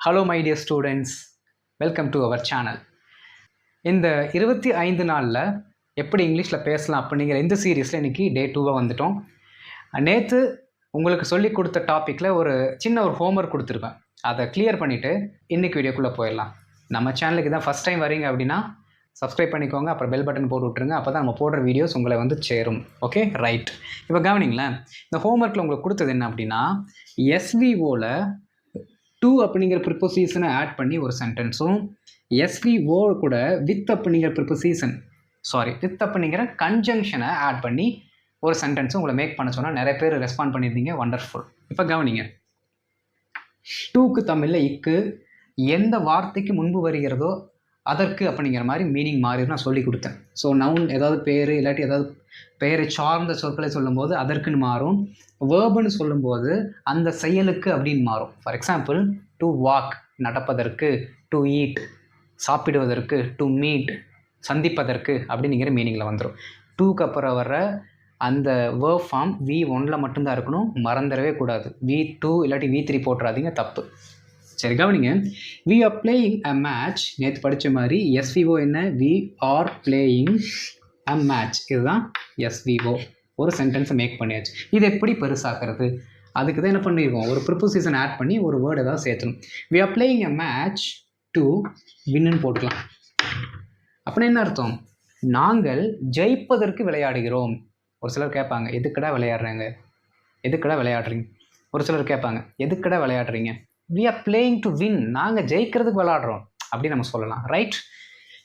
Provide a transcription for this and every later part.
Hello my dear students, welcome to our channel. இந்த 25 நாளில் எப்படி இங்கிலீஷில் பேசலாம் அப்படிங்கிற இந்த சீரீஸில் இன்றைக்கி டே 2 வந்துட்டோம். நேற்று உங்களுக்கு சொல்லி கொடுத்த டாப்பிக்கில் ஒரு சின்ன ஹோம்ஒர்க் கொடுத்துருப்பேன். அதை கிளியர் பண்ணிவிட்டு இன்றைக்கி வீடியோக்குள்ளே போயிடலாம். நம்ம சேனலுக்கு தான் ஃபஸ்ட் டைம் வரீங்க அப்படின்னா சப்ஸ்கிரைப் பண்ணிக்கோங்க, அப்புறம் பெல் பட்டன் போட்டு விட்ருங்க. அப்போ தான் நம்ம போடுற வீடியோஸ் உங்களை வந்து சேரும். Okay, right. இப்போ கவனிங்களேன், இந்த ஹோம்ஒர்க்கில் உங்களுக்கு கொடுத்தது என்ன அப்படின்னா, எஸ்விஓவில் டு அப்படிங்கிற ப்ரிப்போசிஷனை ஆட் பண்ணி ஒரு சென்டென்ஸும், எஸ்விஓ கூட வித் அப்படிங்கிற வித் அப்படிங்கிற கன்ஜங்ஷனை ஆட் பண்ணி ஒரு சென்டென்ஸும் உங்களை மேக் பண்ண சொன்னால் நிறைய பேர் ரெஸ்பாண்ட் பண்ணியிருந்தீங்க. வண்டர்ஃபுல். இப்போ கவனிங்க, டூக்கு தமிழில் இக்கு எந்த வார்த்தைக்கு முன்பு வருகிறதோ அதற்கு அப்படிங்கிற மாதிரி மீனிங் மாறிடும் நான் சொல்லி கொடுத்தேன். ஸோ நவுன் ஏதாவது பேர் இல்லாட்டி ஏதாவது பெயரை சார்ந்த சொற்களை சொல்லும்போது அதற்குன்னு மாறும். வேர்புன்னு சொல்லும்போது அந்த செயலுக்கு அப்படின்னு மாறும். ஃபார் எக்ஸாம்பிள், டு வாக் நடப்பதற்கு, டு ஈட் சாப்பிடுவதற்கு, டு மீட் சந்திப்பதற்கு அப்படிங்கிற மீனிங்கில் வந்துடும். டூக்கு அப்புறம் வர அந்த வேர்ப் ஃபார்ம் V1 மட்டும்தான் இருக்கணும், மறந்துடவே கூடாது. V2 இல்லாட்டி V3 போட்டுறாதீங்க, தப்பு. சரி, கவனிங்க. We are playing a match. நேற்று படித்த மாதிரி எஸ்விஓ என்ன? We are playing a match. இதுதான் எஸ்விஓ. ஒரு சென்டென்ஸை மேக் பண்ணியாச்சு. இது எப்படி பெருசாக்குறது? அதுக்கு தான் என்ன பண்ணியிருக்கோம், ஒரு ப்ரிப்போசிஷன் ஆட் பண்ணி ஒரு வேர்டு ஏதாவது சேர்த்தணும். We are playing a match to வின்னு போட்டுக்கலாம். அப்படின்னா என்ன அர்த்தம்? நாங்கள் ஜெயிப்பதற்கு விளையாடுகிறோம். ஒரு சிலர் கேட்பாங்க, எதுக்கடா விளையாடுறீங்க, எதுக்கடா விளையாடுறீங்க? ஒரு சிலர் கேட்பாங்க, எதுக்கடா விளையாடுறீங்க? We are playing to win. நாங்கள் ஜெயிக்கிறதுக்கு விளையாடுறோம் அப்படின்னு நம்ம சொல்லலாம். ரைட்.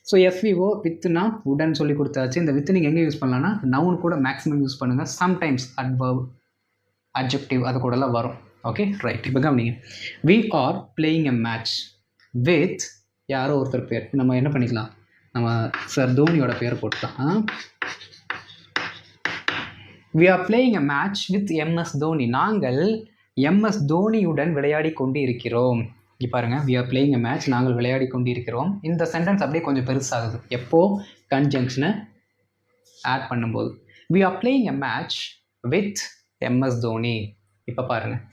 ஸோ எஸ்விஓ வித்துனா உடன் சொல்லி கொடுத்தாச்சு. இந்த வித்து நீங்கள் எங்கே யூஸ் பண்ணலாம்னா நவுன் கூட மேக்ஸிமம் யூஸ் பண்ணுங்கள். சம்டைம்ஸ் அட்வர்ப், அட்ஜெக்டிவ் அது கூடலாம் வரும். Okay, right. இப்போ கவனிங்க, we are playing a match with யாரோ ஒருத்தர் பேர். நம்ம என்ன பண்ணிக்கலாம், நம்ம சார் தோனியோட பேரை போட்டுக்கலாம். We are playing a match with MS Dhoni. நாங்கள் எம்எஸ் தோனியுடன் விளையாடி கொண்டு இருக்கிறோம். இங்கே பாருங்கள், we are playing a match, நாங்கள் விளையாடி கொண்டு இருக்கிறோம். இந்த சென்டென்ஸ் அப்படியே கொஞ்சம் பெருசாகுது. எப்போது? கன்ஜங்ஷனை ஆட் பண்ணும்போது. We are playing a match with MS Dhoni. இப்போ பாருங்கள்,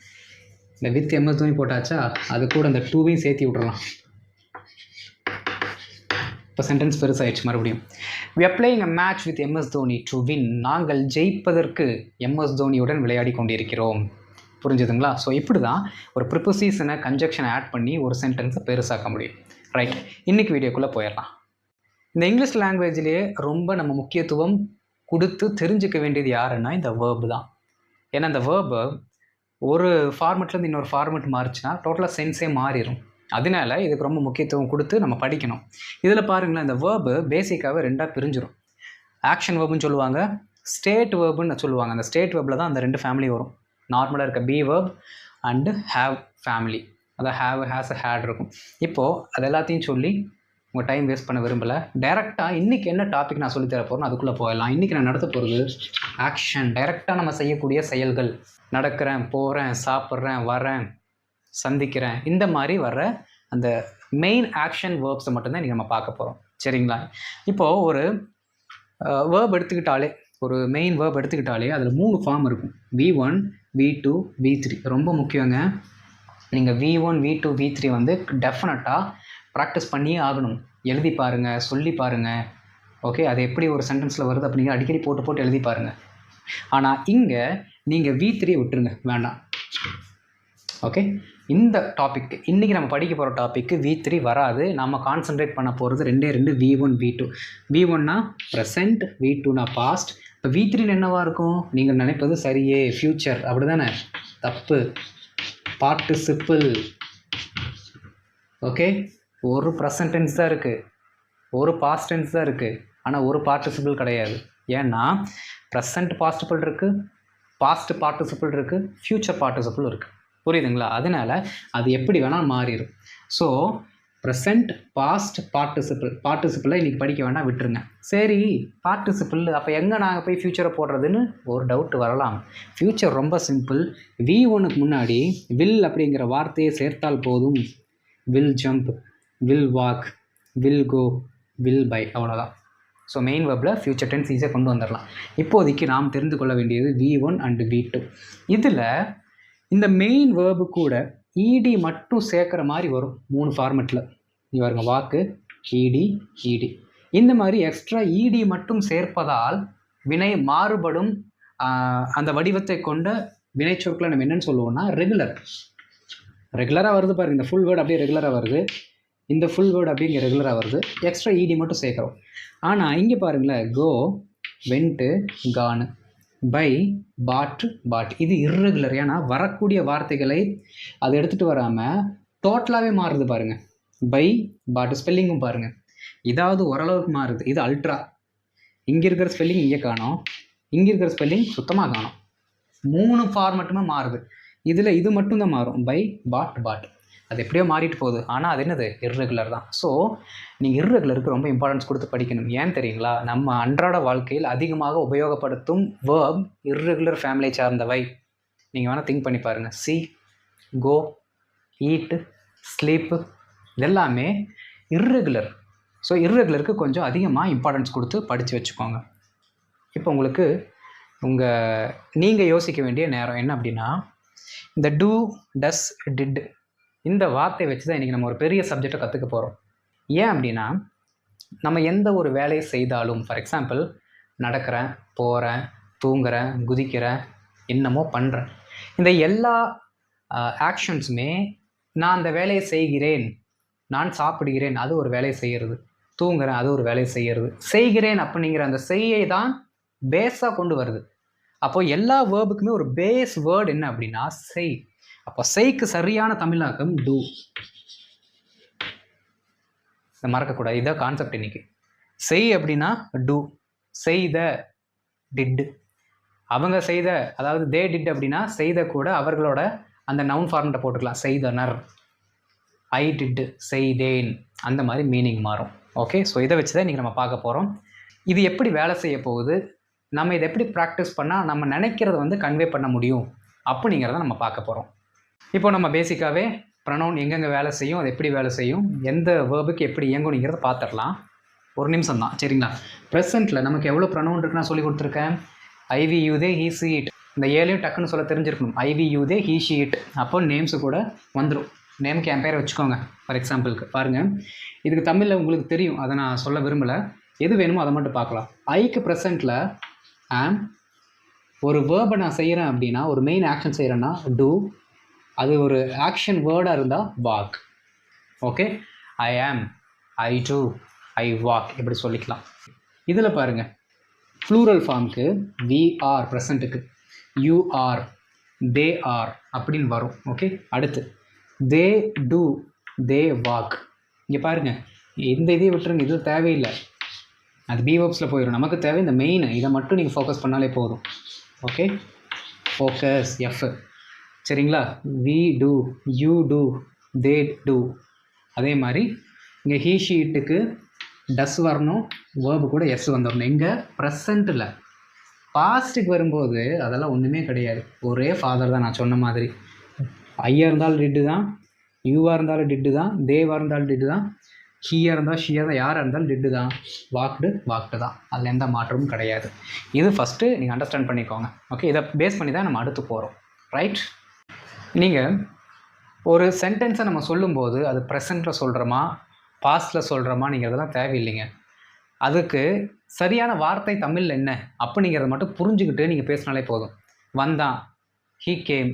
இந்த வித் எம்எஸ் தோனி போட்டாச்சா, அது கூட அந்த டூவையும் சேர்த்து விட்றலாம். இப்போ சென்டென்ஸ் பெருசாகிடுச்சு. மறுபடியும் we are playing a match with MS Dhoni to win. நாங்கள் ஜெயிப்பதற்கு எம்எஸ் தோனியுடன் விளையாடி கொண்டிருக்கிறோம். புரிஞ்சுதுங்களா? ஸோ இப்படி தான் ஒரு ப்ரிப்போசிஷனை கன்ஜக்ஷனை ஆட் பண்ணி ஒரு சென்டென்ஸை பெருசாக்க முடியும். ரைட். இன்றைக்கி வீடியோக்குள்ளே போயிடலாம். இந்த இங்கிலீஷ் லாங்குவேஜ்லேயே ரொம்ப நம்ம முக்கியத்துவம் கொடுத்து தெரிஞ்சுக்க வேண்டியது யாருன்னா இந்த வேர்பு தான். ஏன்னா இந்த வேர்பு ஒரு ஃபார்மெட்லேருந்து இன்னொரு ஃபார்மெட் மாறிச்சுன்னா டோட்டலாக சென்ஸே மாறிடும். அதனால இதுக்கு ரொம்ப முக்கியத்துவம் கொடுத்து நம்ம படிக்கணும். இதில் பாருங்களேன், இந்த வேர்பு பேசிக்காகவே ரெண்டாக பிரிஞ்சிடும். ஆக்ஷன் வேர்புன்னு சொல்லுவாங்க, ஸ்டேட் வேர்புன்னு சொல்லுவாங்க. அந்த ஸ்டேட் வேர்பில் தான் அந்த ரெண்டு ஃபேமிலி வரும். நார்மலாக இருக்க B verb and have family, அதாவது ஹேவ், ஹேஸ், ஹேட் இருக்கும். இப்போது அது எல்லாத்தையும் சொல்லி உங்கள் டைம் வேஸ்ட் பண்ண விரும்பலை. டைரெக்டாக இன்றைக்கி என்ன டாபிக் நான் சொல்லித்தர போகிறேன் அதுக்குள்ளே போயிடலாம். இன்றைக்கி நான் நடத்த போகிறது ஆக்ஷன். டைரெக்டாக நம்ம செய்யக்கூடிய செயல்கள். நடக்கிறேன், போகிறேன், சாப்பிட்றேன், வரேன், சந்திக்கிறேன், இந்த மாதிரி வர்ற அந்த மெயின் ஆக்ஷன் வேர்ப்ஸை மட்டும்தான் இன்றைக்கி நம்ம பார்க்க போகிறோம். சரிங்களா? இப்போது ஒரு வேர்ப் எடுத்துக்கிட்டாலே, ஒரு மெயின் வேர்ப் எடுத்துக்கிட்டாலே அதில் 3 ஃபார்ம் இருக்கும். V1, V2, V3. ரொம்ப முக்கியங்க. நீங்கள் V1, V2, V3 வந்து டெஃபினட்டாக ப்ராக்டிஸ் பண்ணியே ஆகணும். எழுதி பாருங்கள், சொல்லி பாருங்கள். ஓகே, அது எப்படி ஒரு சென்டென்ஸில் வருது அப்படிங்கிற அடிக்கடி போட்டு எழுதி பாருங்கள். ஆனால் இங்கே நீங்கள் V3 விட்டுருங்க, வேண்டாம். ஓகே, இந்த டாபிக் இன்றைக்கி நம்ம படிக்க போகிற டாப்பிக்கு V3 வராது. நம்ம கான்சன்ட்ரேட் பண்ண போகிறது ரெண்டே V1, V2. V1னா ப்ரெசண்ட், V2னா பாஸ்ட். இப்போ V3 என்னவாக இருக்கும்? நீங்கள் நினைப்பது சரியே, ஃப்யூச்சர். அப்படி தானே? தப்பு. பார்ட்டிசிபிள். ஓகே, ஒரு ப்ரெசன்ட் டென்ஸ் தான் இருக்குது, ஒரு பாஸ்ட் டென்ஸ் தான் இருக்குது, ஆனால் ஒரு பார்ட்டிசிபிள் கிடையாது. ஏன்னா ப்ரெசண்ட் பார்ட்டிசிபிள் இருக்குது, பாஸ்ட் பார்ட்டிசிபிள் இருக்குது, ஃப்யூச்சர் பார்ட்டிசிபிள் இருக்குது. புரியுதுங்களா? அதனால் அது எப்படி வேணால் மாறிடும். ஸோ ப்ரெசண்ட், பாஸ்ட், பார்ட்டிசிபிளை இன்றைக்கி படிக்க வேண்டாம், விட்டுருங்க. சரி, பார்ட்டிசிபிள் அப்போ எங்கே நாங்கள் போய் ஃப்யூச்சரை போடுறதுன்னு ஒரு டவுட் வரலாம். ஃப்யூச்சர் ரொம்ப சிம்பிள். V1க்கு முன்னாடி வில் அப்படிங்கிற வார்த்தையை சேர்த்தால் போதும். Will jump, will walk, will go, will buy, அவ்வளோதான். So main verb future tense ஈஸியாக கொண்டு வந்துடலாம். இப்போதைக்கு நாம் தெரிந்து கொள்ள வேண்டியது V1 அண்டு V2. இதில் இந்த மெயின் வேர்பு கூட இடி மட்டும் சேர்க்குற மாதிரி வரும் 3 ஃபார்மெட்டில். பாருங்க, வாக்கு, இடி, இடி. இந்த மாதிரி எக்ஸ்ட்ரா இடி மட்டும் சேர்ப்பதால் வினை மாறுபடும் அந்த வடிவத்தை கொண்ட வினைச்சொற்களை நம்ம என்னன்னு சொல்லுவோம்னா ரெகுலர். ரெகுலராக வருது பாருங்க, இந்த ஃபுல் வேர்டு அப்படியே ரெகுலராக வருது, இந்த ஃபுல் வேர்டு அப்படிங்க ரெகுலராக வருது, எக்ஸ்ட்ரா இடி மட்டும் சேர்க்குறோம். ஆனால் இங்கே பாருங்களேன், கோ, வென்ட்டு, கானு, பை, பாட்டு, பாட், இது இர்ரெகுலர். ஏன்னா வரக்கூடிய வார்த்தைகளை அதை எடுத்துகிட்டு வராமல் டோட்டலாகவே மாறுது பாருங்கள். பை, பாட்டு ஸ்பெல்லிங்கும் பாருங்கள், இதாவது ஓரளவுக்கு மாறுது. இது அல்ட்ரா. இங்கே இருக்கிற ஸ்பெல்லிங் இங்கே காணோம், இங்கே இருக்கிற ஸ்பெல்லிங் சுத்தமாக காணோம். 3 ஃபார்மெட்டுமே மாறுது. இதில் இது மட்டும்தான் மாறும், பை, பாட், பாட். அது எப்படியோ மாறிட்டு போகுது, ஆனால் அது என்னது, இர்ரெகுலர் தான். ஸோ நீங்கள் இர்ரெகுலருக்கு ரொம்ப இம்பார்ட்டன்ஸ் கொடுத்து படிக்கணும். ஏன் தெரியுங்களா? நம்ம அன்றாட வாழ்க்கையில் அதிகமாக உபயோகப்படுத்தும் வேர்ப் இர்ரெகுலர் ஃபேமிலியை சார்ந்தவை. நீங்கள் வேணால் திங்க் பண்ணி பாருங்கள். சி, கோ, ஈட்டு, ஸ்லீப்பு, இதெல்லாமே இர்ரெகுலர். ஸோ இர்ரெகுலருக்கு கொஞ்சம் அதிகமாக இம்பார்ட்டன்ஸ் கொடுத்து படித்து வச்சுக்கோங்க. இப்போ உங்களுக்கு நீங்கள் யோசிக்க வேண்டிய நேரம் என்ன அப்படின்னா, இந்த டூ, டஸ், டிட் இந்த வார்த்தையை வச்சு தான் இன்றைக்கி நம்ம ஒரு பெரிய சப்ஜெக்டை கற்றுக்க போகிறோம். ஏன் அப்படின்னா, நம்ம எந்த ஒரு வேலையை செய்தாலும், ஃபார் எக்ஸாம்பிள் நடக்கிறேன், போகிறேன், தூங்குறேன், குதிக்கிறேன், என்னமோ பண்ணுறேன், இந்த எல்லா ஆக்ஷன்ஸுமே நான் அந்த வேலையை செய்கிறேன், நான் சாப்பிடுகிறேன், அது ஒரு வேலையை செய்கிறது, தூங்குறேன், அது ஒரு வேலையை செய்கிறது, செய்கிறேன் அப்படிங்கிற அந்த செய்யை தான் பேஸாக கொண்டு வருது. அப்போது எல்லா வேர்புக்குமே ஒரு பேஸ் வேர்டு என்ன அப்படின்னா செய். அப்போ செய்க்கு சரியான தமிழாக்கம் டூ. இதை மறக்கக்கூடாது, இதான் கான்செப்ட் இன்னைக்கு. செய் அப்படின்னா டூ, செய்த, டிட். அவங்க செய்த, அதாவது தே டிட் அப்படின்னா செய்த கூட அவர்களோட அந்த நவுன் ஃபார்மெட்டை போட்டுக்கலாம், செய்தனர். ஐ டிட், செய்தேன், அந்த மாதிரி மீனிங் மாறும். ஓகே, ஸோ இதை வச்சு தான் இன்றைக்கி நம்ம பார்க்க போகிறோம். இது எப்படி வேலை செய்ய போகுது, நம்ம இதை எப்படி ப்ராக்டிஸ் பண்ணால் நம்ம நினைக்கிறத வந்து கன்வே பண்ண முடியும் அப்படிங்கிறத நம்ம பார்க்க போகிறோம். இப்போ நம்ம பேசிக்காகவே ப்ரனவுன் எங்கெங்கே வேலை செய்யும், அது எப்படி வேலை செய்யும், எந்த வேர்புக்கு எப்படி இயங்குங்கிறத பார்த்துடலாம். ஒரு நிமிஷம் தான், சரிங்களா? ப்ரெசென்ட்டில் நமக்கு எவ்வளோ ப்ரனவுன் இருக்குன்னு நான் சொல்லி கொடுத்துருக்கேன். I we you they, he she it. இந்த ஏழையும் டக்குன்னு சொல்ல தெரிஞ்சிருக்கணும். I we you they, he she it. அப்போ நேம்ஸு கூட வந்துடும். நேமுக்கு என் பேரை வச்சுக்கோங்க. ஃபார் எக்ஸாம்பிளுக்கு பாருங்கள், இதுக்கு தமிழில் உங்களுக்கு தெரியும், அதை நான் சொல்ல விரும்பலை. எது வேணுமோ அதை மட்டும் பார்க்கலாம். ஐக்கு ப்ரெசென்ட்டில் ஆம். ஒரு வேர்பை நான் செய்கிறேன் அப்படின்னா, ஒரு மெயின் ஆக்ஷன் செய்கிறேன்னா டூ. அது ஒரு ஆக்ஷன் வேர்டாக இருந்தால் வாக். ஓகே, ஐ ஆம், ஐ டூ, ஐ வாக், இப்படி சொல்லிக்கலாம். இதில் பாருங்கள், ப்ளூரல் ஃபார்முக்கு வி ஆர், ப்ரெசண்ட்டுக்கு யூ ஆர், தே ஆர் அப்படின்னு வரும். ஓகே, அடுத்து தே டூ, தே வாக். இங்கே பாருங்கள், இந்த இதையை விட்டுருங்க, இது தேவையில்லை, அது பி வேர்ப்ஸில் போயிடும். நமக்கு தேவை இந்த மெயின், இதை மட்டும் நீங்கள் ஃபோக்கஸ் பண்ணாலே போதும். ஓகே, ஃபோக்கஸ், எஃப், சரிங்களா? We do, you do, they do. அதே மாதிரி இங்கே ஹீ ஷீட்டுக்கு டஸ் வரணும், வேர்பு கூட எஸ் வந்துடணும். எங்கே ப்ரெசண்ட்டில். பாஸ்ட்டுக்கு வரும்போது அதெல்லாம் ஒன்றுமே கிடையாது, ஒரே ஃபாதர் தான். நான் சொன்ன மாதிரி ஐயா இருந்தாலும் டிட்டு தான், யூவாக இருந்தாலும் டிட்டு தான், தேவாக இருந்தாலும் டிட்டு தான், ஹீயாக இருந்தால் ஷீயாக தான், யாராக இருந்தாலும் டிட்டு தான், வாக்டு வாக்டு தான். அதில் எந்த மாற்றமும் கிடையாது. இது ஃபஸ்ட்டு நீங்கள் அண்டர்ஸ்டாண்ட் பண்ணிக்கோங்க. ஓகே, இதை பேஸ் பண்ணி தான் நம்ம அடுத்து போகிறோம். ரைட்? நீங்கள் ஒரு சென்டென்ஸை நம்ம சொல்லும்போது அது ப்ரெசண்ட்டில் சொல்கிறோமா, பாஸ்ட்டில் சொல்கிறோமாங்கிறதெல்லாம் தேவையில்லைங்க. அதுக்கு சரியான வார்த்தை தமிழில் என்ன அப்படிங்கிறத மட்டும் புரிஞ்சுக்கிட்டு நீங்கள் பேசினாலே போதும். வந்தான், ஹீ கேம்.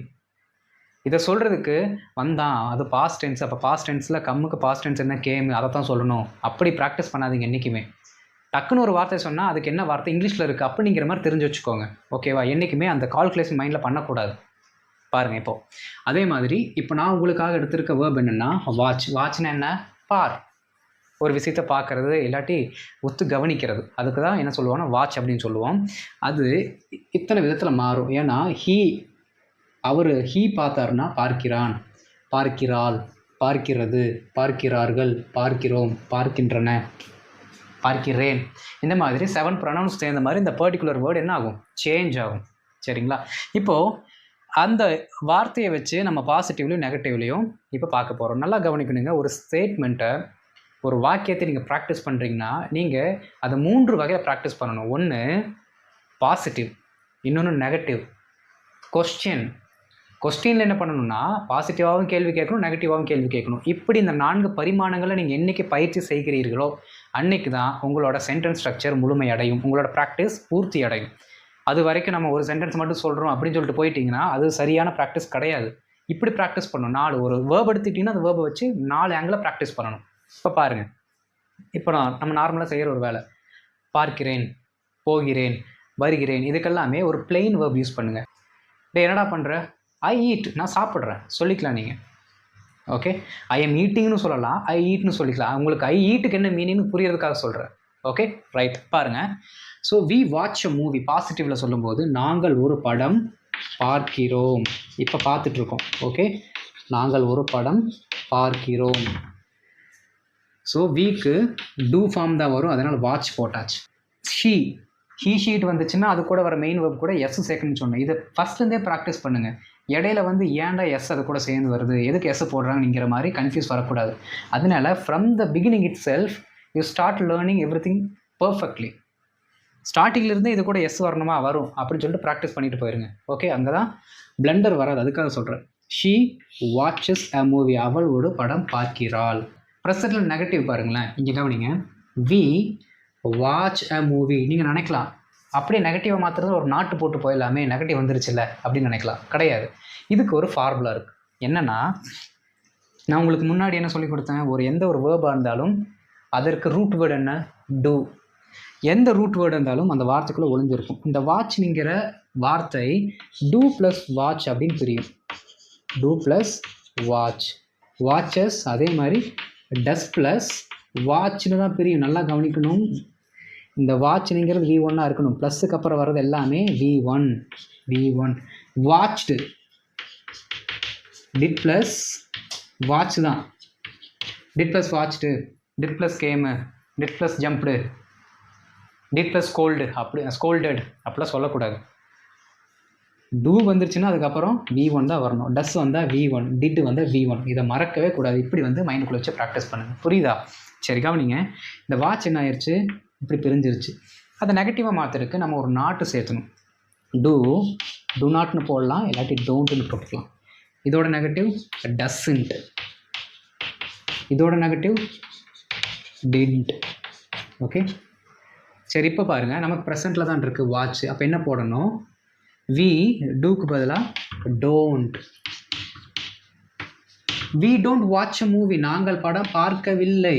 இதை சொல்கிறதுக்கு வந்தான், அது பாஸ்ட் டென்ஸ். அப்போ பாஸ்ட் டென்ஸில் கம்முக்கு பாஸ்ட் டென்ஸ் என்ன, கேம், அதை தான் சொல்லணும். அப்படி ப்ராக்டிஸ் பண்ணாதீங்க என்றைக்குமே. டக்குன்னு ஒரு வார்த்தை சொன்னால் அதுக்கு என்ன வார்த்தை இங்கிலீஷில் இருக்குது அப்படிங்கிற மாதிரி தெரிஞ்சு வச்சுக்கோங்க. ஓகேவா? என்றைக்குமே அந்த கால்குலேஷன் மைண்டில் பண்ணக்கூடாது. பாருங்கள், இப்போது அதே மாதிரி இப்போ நான் உங்களுக்காக எடுத்திருக்க வேர்ப் என்னென்னா வாட்ச். வாட்ச்னா என்ன? பார். ஒரு விஷயத்தை பார்க்குறது, இல்லாட்டி ஒத்து கவனிக்கிறது. அதுக்கு தான் என்ன சொல்லுவோம்னா வாட்ச் அப்படின்னு சொல்லுவோம். அது இத்தனை விதத்தில் மாறும். ஏன்னா அவர் ஹீ பார்த்தாருன்னா பார்க்கிறான், பார்க்கிறாள், பார்க்கிறது, பார்க்கிறார்கள், பார்க்கிறோம், பார்க்கின்றன, பார்க்கிறேன். இந்த மாதிரி 7 ப்ரொனவுன்ஸ் சேர்ந்த மாதிரி இந்த பர்டிகுலர் வேர்டு என்ன ஆகும்? சேஞ்ச் ஆகும். சரிங்களா? இப்போது அந்த வார்த்தையை வச்சு நம்ம பாசிட்டிவ்லையும் நெகட்டிவ்லையும் இப்போ பார்க்க போகிறோம். நல்லா கவனிக்கணுங்க. ஒரு ஸ்டேட்மெண்ட்டை, ஒரு வாக்கியத்தை நீங்கள் ப்ராக்டிஸ் பண்ணுறீங்கன்னா நீங்கள் அதை 3 வகையில் ப்ராக்டிஸ் பண்ணணும். ஒன்று பாசிட்டிவ், இன்னொன்று நெகட்டிவ், கொஸ்டின், கொஸ்டினில் என்ன பண்ணணும்னா பாசிட்டிவாகவும் கேள்வி கேட்கணும், நெகட்டிவாகவும் கேள்வி கேட்கணும். இப்படி இந்த 4 பரிமாணங்களை நீங்கள் என்றைக்கு பயிற்சி செய்கிறீர்களோ அன்றைக்கி தான் உங்களோட சென்டென்ஸ் ஸ்ட்ரக்சர் முழுமையடையும், உங்களோட ப்ராக்டிஸ் பூர்த்தி அடையும். அது வரைக்கும் நம்ம ஒரு சென்டென்ஸ் மட்டும் சொல்கிறோம் அப்படின்னு சொல்லிட்டு போயிட்டிங்கன்னா அது சரியான ப்ராக்டிஸ் கிடையாது. இப்படி ப்ராக்டிஸ் பண்ணணும். 4 ஒரு வேர்ப் எடுத்துக்கிட்டிங்கன்னா அந்த வேர்பை வச்சு 4 ஆங்கிளில் ப்ராக்டிஸ் பண்ணணும். இப்போ பாருங்கள், இப்போ நம்ம நார்மலாக செய்கிற ஒரு வேலை, பார்க்கிறேன், போகிறேன், வருகிறேன், இதுக்கெல்லாமே ஒரு பிளெயின் வேர்ப் யூஸ் பண்ணுங்கள். டே என்னடா பண்ணுற? ஐ ஈட், நான் சாப்பிட்றேன் சொல்லிக்கலாம் நீங்கள். ஓகே, ஐ எம் ஈட்டிங்னு சொல்லலாம், ஐ ஈட்னு சொல்லிக்கலாம். உங்களுக்கு ஐ ஈட்டுக்கு என்ன மீனிங்னு புரியறதுக்காக சொல்கிறேன். Okay right. பாருங்கள், so we watch a movie பாசிட்டிவில் சொல்லும்போது நாங்கள் ஒரு படம் பார்க்கிறோம். இப்போ பார்த்துட்ருக்கோம். ஓகே, நாங்கள் ஒரு படம் பார்க்கிறோம். ஸோ வீக்கு டூ ஃபார்ம் தான் வரும், அதனால் வாட்ச் போட்டாச்சு. ஹீ ஷீட் வந்துச்சுன்னா அது கூட வர மெயின் வேர்ப் கூட எஸ் சேர்க்கணும்னு சொன்னேன். இதை ஃபஸ்ட்லேருந்தே ப்ராக்டிஸ் பண்ணுங்கள். இடையில ஏன்டா எஸ் அது கூட சேர்ந்து வருது, எதுக்கு எஸ் போடுறாங்கங்கிற மாதிரி கன்ஃபியூஸ் வரக்கூடாது. அதனால from the beginning it self you start learning every thing perfectly. ஸ்டார்டிங்லேருந்து இது கூட எஸ் வரணுமா வரும் அப்படின்னு சொல்லிட்டு ப்ராக்டிஸ் பண்ணிட்டு போயிருங்க. ஓகே, அங்கே தான் பிளண்டர் வராது, அதுக்காக சொல்கிறேன். ஷீ வாட்சஸ் அ மூவி, அவள் ஒரு படம் பார்க்கிறாள். ப்ரெசென்ட்டில் நெகட்டிவ் பாருங்களேன், இங்கே கவனிங்க. We watch a movie. நீங்கள் நினைக்கலாம் அப்படியே நெகட்டிவாக மாற்றுறது ஒரு நாட்டு போட்டு போயிடலாமே, நெகட்டிவ் வந்துருச்சுல்ல அப்படின்னு நினைக்கலாம். கிடையாது, இதுக்கு ஒரு ஃபார்முலா இருக்குது. என்னென்னா, நான் உங்களுக்கு முன்னாடி என்ன சொல்லி கொடுத்தேன், எந்த ஒரு வேர்பாக இருந்தாலும் அதற்கு ரூட் வேர்டு என்ன? டூ. எந்த ரூட் வேர்டு இருந்தாலும் அந்த வார்த்தைக்குள்ளே ஒளிஞ்சிருக்கும். இந்த வாட்ச்ங்கிற வார்த்தை டூ ப்ளஸ் வாட்ச் அப்படின்னு பிரியும். Do plus watch, watches. அதே மாதிரி டஸ் ப்ளஸ் வாட்ச்னு தான் பிரியும். நல்லா கவனிக்கணும், இந்த வாட்ச்னுங்கிறது V1 இருக்கணும். ப்ளஸுக்கு அப்புறம் வர்றது எல்லாமே V1. Watched, did plus watch தான். Did plus watched, did plus came, did plus jumped, did plus scolded, அப்படி ஸ்கோல்டட் அப்படிலாம் சொல்லக்கூடாது. டூ வந்துருச்சுன்னா அதுக்கப்புறம் V1 தான் வரணும். டஸ் வந்தால் V1, டிட் வந்தால் V1. இதை மறக்கவே கூடாது. இப்படி மைண்டுக்குள்ளே வச்சு ப்ராக்டிஸ் பண்ணுங்கள். புரியுதா? சரி கவனிங்க, இந்த வாட்ச் என்ன ஆயிடுச்சு, இப்படி பிரிஞ்சிருச்சு. அதை நெகட்டிவாக மாற்றுறதுக்கு நம்ம ஒரு நாட்டு சேர்த்தணும். டூ நாட்னு போடலாம், இல்லாட்டி டோன்ட்னு போட்டுக்கலாம். இதோட நெகட்டிவ் டஸ்ன்ட், இதோட நெகட்டிவ் டிட். ஓகே சரி, இப்போ பாருங்கள், நமக்கு ப்ரெசண்ட்டில் தான் இருக்குது வாட்ச். அப்போ என்ன போடணும்? வி டூக்கு பதிலாக don't. We don't watch a movie, நாங்கள் படம் பார்க்கவில்லை.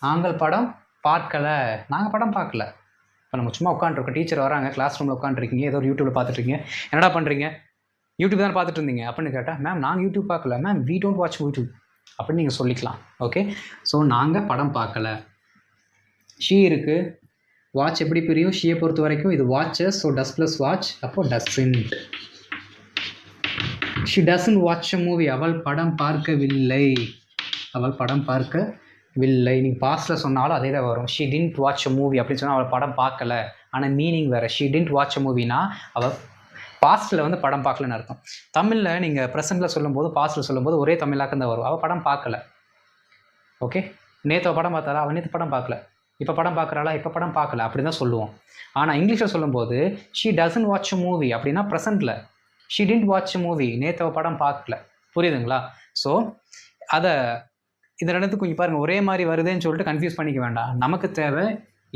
நாங்கள் படம் பார்க்கலை, நாங்கள் படம் பார்க்கல. இப்போ நம்ம சும்மா உட்காந்துருக்கோம், டீச்சர் வராங்க, கிளாஸ் ரூமில் உட்காந்துருக்கீங்க, ஏதோ ஒரு யூடியூப்பில் பார்த்துட்ருக்கீங்க. என்னடா பண்ணுறீங்க? யூடியூப் தான் பார்த்துட்டு இருந்தீங்க அப்படின்னு கேட்டால், மேம் நாங்கள் யூடியூப் பார்க்கல ma'am, we don't watch YouTube அப்படின்னு நீங்கள் சொல்லிக்கலாம். ஓகே, ஸோ நாங்கள் படம் பார்க்கல. ஷீ இருக்குது, வாட்ச் எப்படி பிரியும்? ஷீயை பொறுத்த வரைக்கும் இது watches, so does plus watch, அப்போது doesn't. She doesn't watch a movie, அவள் படம் பார்க்கவில்லை. அவள் படம் பார்க்கவில்லை. நீங்கள் பாஸ்ட்டில் சொன்னாலும் அதே தான் வரும். She didn't watch a movie அப்படின்னு சொன்னால் அவள் படம் பார்க்கல, ஆனால் மீனிங் வேறு. ஷி டின்ட் வாட்ச் அ மூவினா அவள் பாஸ்ட்டில் படம் பார்க்கலன்னு அர்த்தம். தமிழில் நீங்கள் ப்ரெசென்ட்டில் சொல்லும்போது, பாஸ்ட்டில் சொல்லும்போது ஒரே தமிழாக்கம் தான் வரும். அவள் படம் பார்க்கல. ஓகே, நேற்று படம் பார்த்தாரா? அவள் நேற்று படம் பார்க்கல. இப்போ படம் பார்க்குறாளா? இப்போ படம் பார்க்கல, அப்படி தான் சொல்லுவோம். ஆனால் இங்கிலீஷில் சொல்லும்போது she doesn't watch a movie அப்படின்னா ப்ரெசென்ட்டில். She didn't watch a movie, நேற்று படம் பார்க்கல. புரியுதுங்களா? ஸோ அதை இந்த ரெண்டுத்துக்கு கொஞ்சம் பாருங்கள், ஒரே மாதிரி வருதுன்னு சொல்லிட்டு கன்ஃபியூஸ் பண்ணிக்க வேண்டாம். நமக்கு தேவை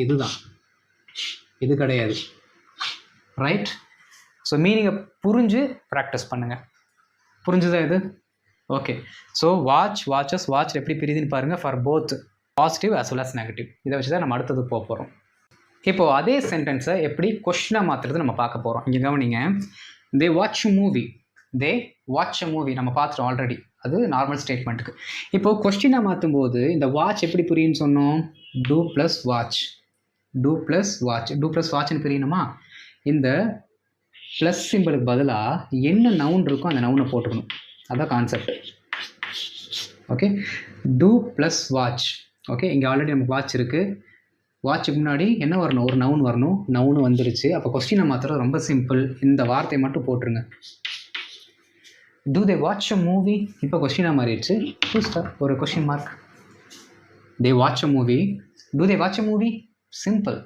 இதுதான், இது கிடையாது. ரைட்? ஸோ மீனிங்கை புரிஞ்சு ப்ராக்டிஸ் பண்ணுங்கள். புரிஞ்சுதா இது? ஓகே, ஸோ வாட்சஸ் வாட்ச் எப்படி பிரியுதுன்னு பாருங்கள். For both positive as well as negative. இதை வச்சு தான் நம்ம அடுத்தது போக போகிறோம். இப்போது அதே சென்டென்ஸை எப்படி கொஸ்டினாக மாற்றுறது நம்ம பார்க்க போகிறோம். இங்கே கவனிங்க, தே watch movie. They watch a movie நம்ம பார்த்துட்டோம் ஆல்ரெடி, அது நார்மல் ஸ்டேட்மெண்ட்டுக்கு. இப்போது கொஸ்டினாக மாற்றும் போது இந்த வாட்ச் எப்படி புரியுன்னு சொன்னோம்? Do plus watch, do plus watch, do plus வாட்ச்னு பிரியணுமா? இந்த ப்ளஸ் சிம்பிளுக்கு பதிலாக என்ன நவுன் இருக்கோ அந்த நவுனை போட்டுக்கணும். அதான் concept. Okay, do plus watch. Okay, இங்கே ஆல்ரெடி நமக்கு வாட்ச் இருக்குது. வாட்சுக்கு முன்னாடி என்ன வரணும்? ஒரு நவுன் வரணும். நவுன் வந்துருச்சு. அப்போ கொஸ்டினை மாத்திரம் ரொம்ப சிம்பிள், இந்த வார்த்தையை மட்டும் போட்டுருங்க. Do they watch a movie, இப்போ கொஸ்டினாக மாறிடுச்சு. ஃபுல் ஸ்டாப், ஒரு question mark. They watch a movie, do they watch a movie, simple.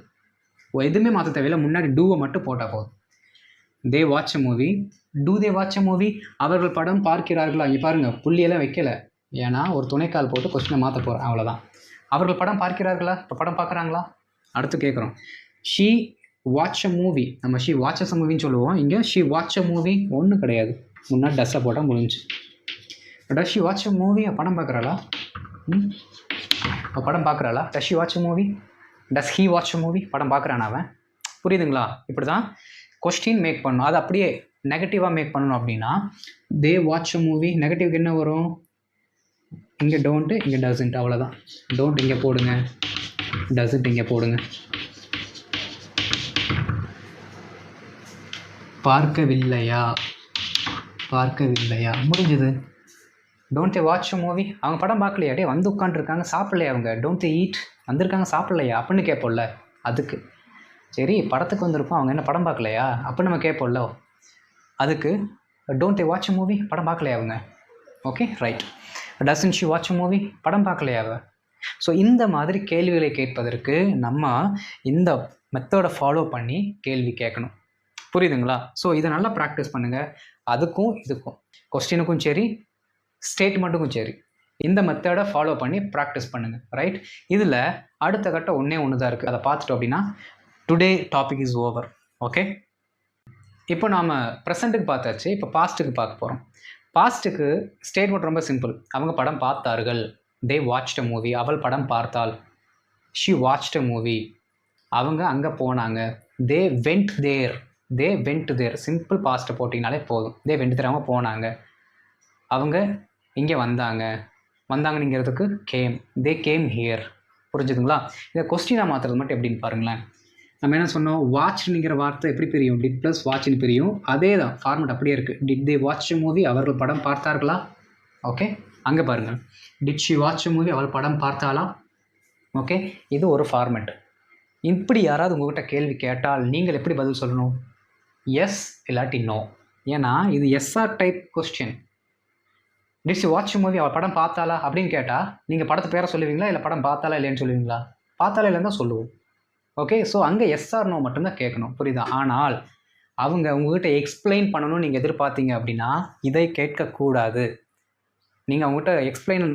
எதுவுமே மாற்ற தேவையில்லை, முன்னாடி டூவை மட்டும் போட்டால் போதும். They watch a movie. Do they watch a movie? அவர்கள் படம் பார்க்கிறார்களா? இங்கே பாருங்கள், புள்ளியெல்லாம் வைக்கலை. ஏன்னா ஒரு துணைக்கால் போட்டு கொஸ்டினை மாற்ற போகிறேன், அவ்வளோதான். அவர்கள் படம் பார்க்கிறார்களா? இப்போ படம் பார்க்குறாங்களா? அடுத்து கேட்குறோம். She watch a movie. நம்ம ஷீ வாட்சஸ் அ மூவின்னு சொல்லுவோம். இங்கே ஷீ வாட்ச் அ மூவி ஒன்றும் கிடையாது. முன்னாடி டஸ்ஸை போட்டால் முடிஞ்சு. Does she watch a movie? படம் பார்க்குறாளா? படம் பார்க்குறாளா? Does she watch a movie? Does he watch a movie? படம் பார்க்குறானா அவன்? புரியுதுங்களா? இப்படி தான் கொஸ்டின் மேக் பண்ணணும். அது அப்படியே நெகட்டிவாக மேக் பண்ணணும் அப்படின்னா தே வாட்ச் அ மூவி. நெகட்டிவ்க்கு என்ன வரும்? இங்கே டோன்ட்டு, இங்கே டசன்ட், அவ்வளோதான். டோன்ட் இங்கே போடுங்க, டசன்ட் இங்கே போடுங்க. பார்க்கவில்லையா? பார்க்கவில்லையா? முடிஞ்சது. Don't they watch a movie? அவங்க படம் பார்க்கலையா? டே வந்து உட்காந்துருக்காங்க, சாப்பிட்லையா அவங்க? Don't they eat? வந்திருக்காங்க, சாப்பிட்லையா அப்படின்னு கேட்போம்ல. அதுக்கு சரி, படத்துக்கு வந்திருப்போம், அவங்க என்ன படம் பார்க்கலையா அப்படின்னு நம்ம கேட்போம்ல. அதுக்கு don't they watch a movie? படம் பார்க்கலையா அவங்க? Okay, right. Doesn't she watch a movie? படம் பார்க்கலையா அவ? ஸோ இந்த மாதிரி கேள்விகளை கேட்பதற்கு நம்ம இந்த மெத்தடை ஃபாலோ பண்ணி கேள்வி கேட்கணும். புரியுதுங்களா? ஸோ இதை நல்லா ப்ராக்டிஸ் பண்ணுங்கள். அதுக்கும் இதுக்கும், கொஸ்டினுக்கும் சரி ஸ்டேட்மெண்ட்டுக்கும் சரி, இந்த மெத்தடை ஃபாலோ பண்ணி ப்ராக்டிஸ் பண்ணுங்கள். ரைட்? இதில் அடுத்த கட்டம் ஒன்று தான் இருக்குது. அதை பார்த்துட்டோம் அப்படின்னா today topic is over. Okay, இப்போ நாம் ப்ரெசண்ட்டுக்கு பார்த்தாச்சு. இப்போ பாஸ்ட்டுக்கு பார்க்க போகிறோம். பாஸ்ட்டுக்கு ஸ்டேட்மெண்ட் ரொம்ப சிம்பிள். அவங்க படம் பார்த்தார்கள். They watched a movie. அவள் படம் பார்த்தாள். She watched a movie. அவங்க அங்கே போனாங்க. They went there. They went there. Simple பாஸ்ட்டை போட்டிங்கனாலே போதும். தே வெண்ட் தேர், அவங்க போனாங்க. அவங்க இங்கே வந்தாங்க. வந்தாங்கங்கிறதுக்கு கேம். They came here. புரிஞ்சுதுங்களா? இதை கொஸ்டினாக மாற்றுறது மட்டும் எப்படின்னு பாருங்களேன். நம்ம என்ன சொன்னோம்? வாட்ச்னுங்கிற வார்த்தை எப்படி பிரியும்? டிட் ப்ளஸ் வாட்ச்னு பிரியும். அதே தான் ஃபார்மெட் அப்படியே இருக்குது. Did they watch movie? அவர்கள் படம் பார்த்தார்களா? ஓகே, அங்கே பாருங்கள். Did she watch movie? அவள் படம் பார்த்தாளா? ஓகே, இது ஒரு ஃபார்மெட். இப்படி யாராவது உங்கள்கிட்ட கேள்வி கேட்டால் நீங்கள் எப்படி பதில் சொல்லணும்? எஸ் இல்லாட்டி நோ. ஏன்னா இது yes or type question. Did she watch movie? அவள் படம் பார்த்தாளா அப்படின்னு கேட்டால் நீங்கள் படத்தை பேரை சொல்லுவீங்களா, இல்லை படம் பார்த்தாலா இல்லைன்னு சொல்லுவீங்களா? பார்த்தாலா இல்லைன்னு தான் சொல்லுவோம். ஓகே, ஸோ அங்கே எஸ்ஆர் நோ மட்டும்தான் கேட்கணும். புரியுதா? ஆனால் அவங்க உங்கள்கிட்ட எக்ஸ்பிளைன் பண்ணணும்னு நீங்கள் எதிர்பார்த்தீங்க அப்படின்னா இதை கேட்கக்கூடாது. நீங்கள் அவங்ககிட்ட எக்ஸ்பிளைன்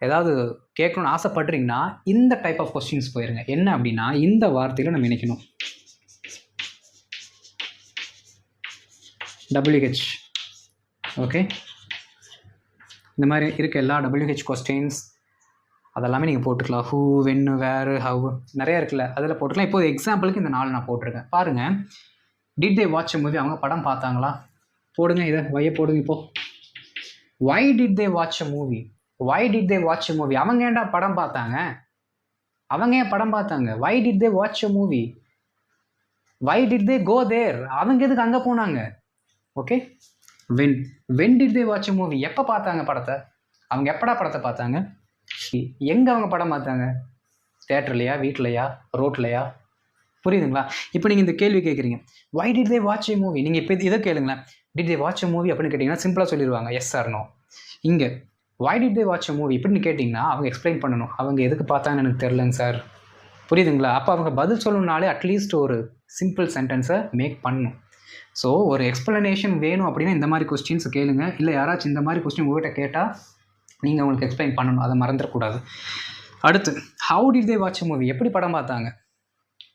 ஏதாவது கேட்கணும்னு ஆசைப்படுறீங்கன்னா இந்த டைப் ஆஃப் கொஸ்டின்ஸ் போயிருங்க. என்ன அப்படின்னா இந்த வார்த்தையில் நம்ம நினைக்கணும். WH. ஓகே, இந்த மாதிரி இருக்க எல்லா WH கொஸ்டின்ஸ் அதெல்லாமே நீங்கள் போட்டுக்கலாம். ஹூ, வென், வேர், ஹவ், நிறையா இருக்குல்ல, அதில் போட்டுக்கலாம். இப்போது எக்ஸாம்பிளுக்கு இந்த 4 நான் போட்டிருக்கேன். பாருங்கள். Did they watch movie? அவங்க படம் பார்த்தாங்களா? போடுங்க, இதை வைய போடுங்க. இப்போது why did they watch movie? Why did they watch movie? அவங்க ஏன்டா படம் பார்த்தாங்க? அவங்க ஏன் படம் பார்த்தாங்க? Why did they watch movie? Why did they go there? அவங்க எதுக்கு அங்கே போனாங்க? Okay, when. When did they watch movie? எப்போ பார்த்தாங்க படத்தை? அவங்க எப்படா படத்தை பார்த்தாங்க? எங்கே அவங்க படம் பார்த்தாங்க? தேட்டர்லையா, வீட்லையா, ரோட்லையா? புரியுதுங்களா? இப்போ நீங்கள் இந்த கேள்வி கேட்குறீங்க, why did they watch a movie? நீங்கள் இப்போ இதை கேளுங்களேன். Did they watch a movie அப்படின்னு கேட்டிங்கன்னா சிம்பிளாக சொல்லிடுவாங்க, எஸ் ஆர் நோ. இங்கே why did they watch a movie இப்படின்னு கேட்டிங்கன்னா அவங்க எக்ஸ்பிளைன் பண்ணணும். அவங்க எதுக்கு பார்த்தாங்கன்னு எனக்கு தெரிலங்க சார். புரியுதுங்களா? அப்போ அவங்க பதில் சொல்லணும்னாலே அட்லீஸ்ட் ஒரு சிம்பிள் சென்டென்ஸை மேக் பண்ணணும். ஸோ ஒரு எக்ஸ்ப்ளனேஷன் வேணும் அப்படின்னா இந்த மாதிரி கொஸ்டின்ஸ் கேளுங்க. இல்லை யாராச்சும் இந்த மாதிரி கொஸ்டின் உங்கள்கிட்ட கேட்டால் நீங்கள் அவங்களுக்கு எக்ஸ்பிளைன் பண்ணணும். அதை மறந்துடக்கூடாது. அடுத்து, how did they watch movie? எப்படி படம் பார்த்தாங்க?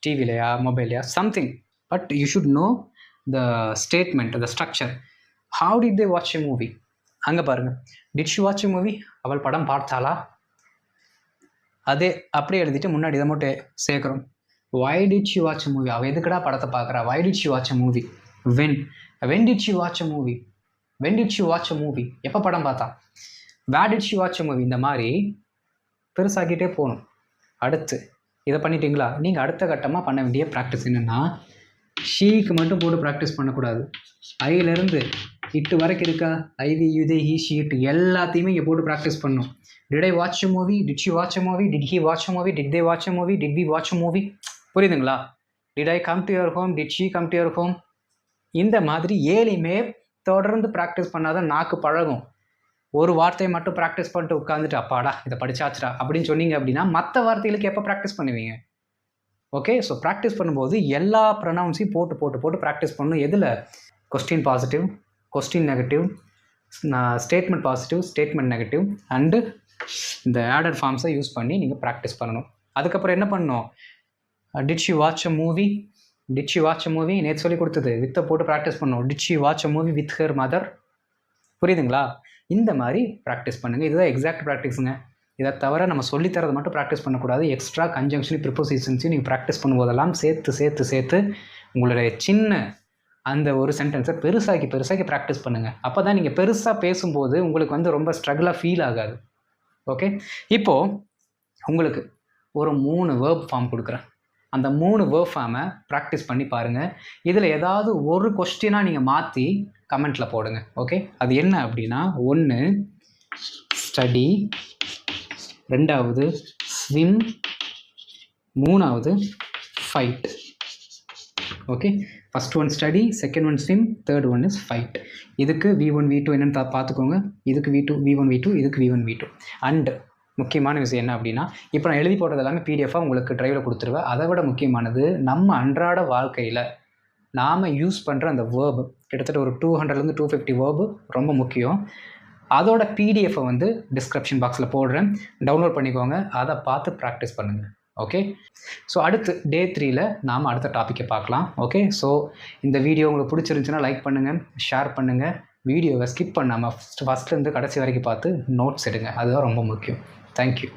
டிவிலையா, மொபைலையா, something. But you should know the statement, the structure. How did they watch movie? அங்கே பாருங்கள். Did she watch movie? அவள் படம் பார்த்தாளா? அதே அப்படியே எழுதிட்டு முன்னாடி இதை மட்டும் சேர்க்குறோம். Why did she watch movie? அவள் எதுக்கடா படத்தை பார்க்குறா? Why did she watch movie? When. When did she watch movie? When did she watch movie? எப்போ படம் பார்த்தா? Where did she watch movie? இந்த மாதிரி பெருசாக்கிட்டே போகணும். அடுத்து இதை பண்ணிட்டீங்களா? நீங்கள் அடுத்த கட்டமாக பண்ண வேண்டிய ப்ராக்டிஸ் என்னென்னா, ஷீக்கு மட்டும் போட்டு ப்ராக்டிஸ் பண்ணக்கூடாது. ஐலேருந்து இட்டு வரைக்கும் இருக்கா, ஐவி, யுதே, ஹீ, ஷீட் எல்லாத்தையுமே இங்கே போட்டு ப்ராக்டிஸ் பண்ணணும். Did I watch movie? Did she watch movie? Did he watch movie? Did they watch movie? Did we watch movie? புரியுதுங்களா? Did I come to your home? Did she come to your home? இந்த மாதிரி ஏழையுமே தொடர்ந்து practice பண்ணாதான் நாக்கு பழகும். ஒரு வார்த்தையை மட்டும் ப்ராக்டிஸ் பண்ணிட்டு உட்காந்துட்டு அப்பாடா இதை படிச்சாச்சுடா அப்படின்னு சொன்னீங்க அப்படின்னா மற்ற வார்த்தைகளுக்கு எப்போ ப்ராக்டிஸ் பண்ணுவீங்க? ஓகே, ஸோ ப்ராக்டிஸ் பண்ணும்போது எல்லா ப்ரொனவுன்ஸையும் போட்டு போட்டு போட்டு ப்ராக்டிஸ் பண்ணணும். எதில்? Question positive, question negative, statement positive, statement negative and இந்த ஆடட் ஃபார்ம்ஸை யூஸ் பண்ணி நீங்கள் ப்ராக்டிஸ் பண்ணணும். அதுக்கப்புறம் என்ன பண்ணணும்? Did she watch a movie, did she watch a movie நேற்று சொல்லி கொடுத்தது வித்தை போட்டு ப்ராக்டிஸ் பண்ணணும். Did she watch a movie with her mother. புரியுதுங்களா? இந்த மாதிரி ப்ராக்டிஸ் பண்ணுங்கள். இதுதான் எக்ஸாக்ட் ப்ராக்டிஸுங்க. இதை தவிர நம்ம சொல்லித்தரதை மட்டும் ப்ராக்டிஸ் பண்ணக்கூடாது. எக்ஸ்ட்ரா கன்ஜங்ஷன் ப்ரிப்போசிஷன்ஸையும் நீங்கள் ப்ராக்டிஸ் பண்ணும்போதெல்லாம் சேர்த்து உங்களுடைய சின்ன அந்த ஒரு சென்டென்ஸை பெருசாக்கி ப்ராக்டிஸ் பண்ணுங்கள். அப்போ தான் நீங்கள் பெருசாக பேசும்போது உங்களுக்கு ரொம்ப ஸ்ட்ரகிளாக ஃபீல் ஆகாது. ஓகே, இப்போது உங்களுக்கு ஒரு 3 வேர்ப் ஃபார்ம் கொடுக்குறேன். அந்த 3 வேர்ப் ஃபார்மை ப்ராக்டிஸ் பண்ணி பாருங்கள். இதில் ஏதாவது ஒரு கொஸ்டினாக நீங்கள் மாற்றி கமெண்ட்டில் போடுங்க. ஓகே, அது என்ன அப்படின்னா, 1 ஸ்டடி, 2வது ஸ்விம், 3வது fight. Okay, first one study, second one swim, third one is fight. இதுக்கு V1 V2 என்னென்னு பார்த்துக்கோங்க. இதுக்கு V1 V2, இதுக்கு V1 V2. அண்டு முக்கியமான விஷயம் என்ன அப்படின்னா, இப்போ நான் எழுதி போடுறது எல்லாமே PDF-ஆக உங்களுக்கு ட்ரைவில் கொடுத்துருவேன். அதை விட முக்கியமானது, நம்ம அன்றாட வாழ்க்கையில் நாம் யூஸ் பண்ணுற அந்த வேர்பு கிட்டத்தட்ட ஒரு 200லேருந்து 250 வேர்பு ரொம்ப முக்கியம். அதோட PDF-ஐ டிஸ்கிரிப்ஷன் பாக்ஸில் போடுறேன், டவுன்லோட் பண்ணிக்கோங்க. அதை பார்த்து ப்ராக்டிஸ் பண்ணுங்கள். ஓகே, ஸோ அடுத்து Day 3ல் நாம் அடுத்த டாப்பிக்கை பார்க்கலாம். ஓகே, ஸோ இந்த வீடியோ உங்களுக்கு பிடிச்சிருந்துச்சுன்னா லைக் பண்ணுங்கள், ஷேர் பண்ணுங்கள். வீடியோவை ஸ்கிப் பண்ணாமல் ஃபஸ்ட்லேருந்து கடைசி வரைக்கும் பார்த்து நோட்ஸ் எடுங்க. அதுதான் ரொம்ப முக்கியம். தேங்க்யூ.